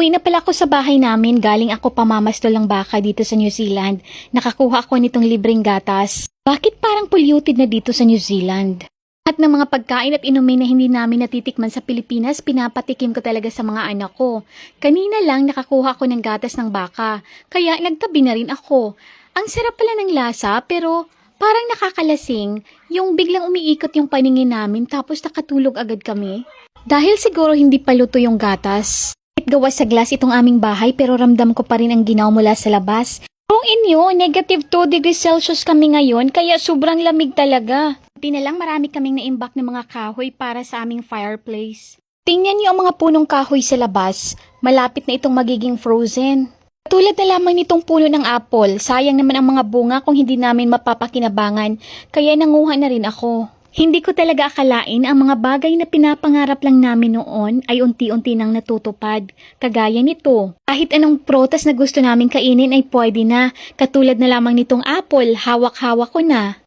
Uwi na pala ako sa bahay namin, galing ako pamamastol ng baka dito sa New Zealand. Nakakuha ako nitong libreng gatas. Bakit parang polluted na dito sa New Zealand? At ng mga pagkain at inumin na hindi namin natitikman sa Pilipinas, pinapatikim ko talaga sa mga anak ko. Kanina lang nakakuha ako ng gatas ng baka, kaya nagtabi na rin ako. Ang sarap pala ng lasa pero parang nakakalasing, yung biglang umiikot yung paningin namin tapos nakatulog agad kami. Dahil siguro hindi pa luto yung gatas. Gawa sa glass itong aming bahay pero ramdam ko pa rin ang ginaw mula sa labas. Kung inyo, negative 2 degrees Celsius kami ngayon kaya sobrang lamig talaga. Di na lang marami kaming naimbak ng mga kahoy para sa aming fireplace. Tingnan niyo ang mga punong kahoy sa labas. Malapit na itong magiging frozen. Tulad na lamang nitong puno ng apple, sayang naman ang mga bunga kung hindi namin mapapakinabangan kaya nanguha na rin ako. Hindi ko talaga akalain ang mga bagay na pinapangarap lang namin noon ay unti-unti nang natutupad. Kagaya nito, kahit anong prutas na gusto namin kainin ay pwede na. Katulad na lamang nitong apple, hawak-hawak ko na.